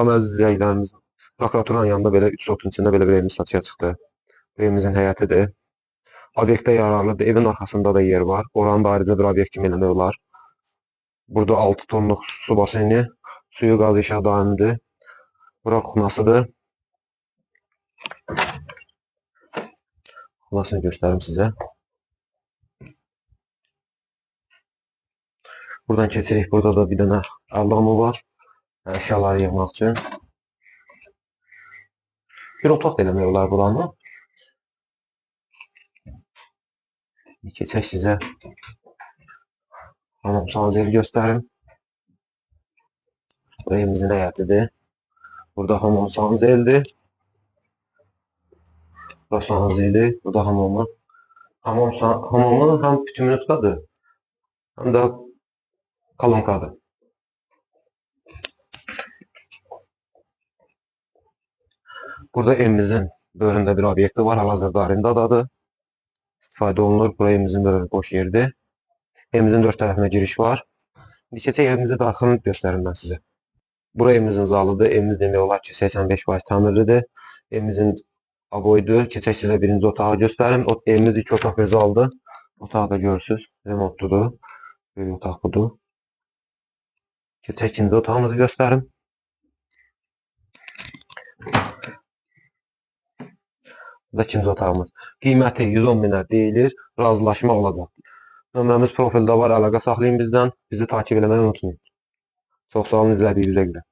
Salam əziz izləyicilərimiz. Prokuraturanın yanında belə 3 sotun içində belə bir evimiz satışa çıxdı. Bu evimizin həyətidir. Obyektə yararlıdır. Evin arxasında da yer var. Oranı da ayrıca bir obyekt kimi eləmək olar. Burada 6 tonluq su baseni, suyu qazı işə daimdir. Bura kuxnasıdır. Kuxnasını göstərim sizə. Buradan keçirik. Burada da bir dənə aldamı var. Əşyaları yığmaq üçün. Bir otaq da eləmək olar buranı. Keçək sizə hamam sanzeli göstərim. Bu evimizin həyətidir. Burada hamam sanzelidir. Burada sanzeli, burada hamamı. Hamamın həm bütünlükdadır, həm də kolonkadır. Burada evimizin böyründə bir obyekti var. Hal-hazırda arendadadır. İstifadə olunur. Bura evimizin böyrü boş yerdir. Evimizin 4 tərəfinə giriş var. İndi keçək evimizin daxilini göstərim mən sizə. Bura evimizin zalıdır. Evimiz demək olar ki 85% təmirlidir. Evimizin aboydur. Keçək sizə birinci otağı göstərim. Evimiz 2 otaq bir zaldır. Otağı da görürsünüz. Remontludur. Böyük otaq budur. Keçək ikinci otağımızı göstərim. Bu da ikinci otağımız. Qiyməti 110 minə deyilir. Razılaşma olacaqdır. Nömrəmiz profildə var. Əlaqə saxlayın bizdən. Bizi takip eləməyi unutmayın. Çox sağ olun izlədiyinizə görə.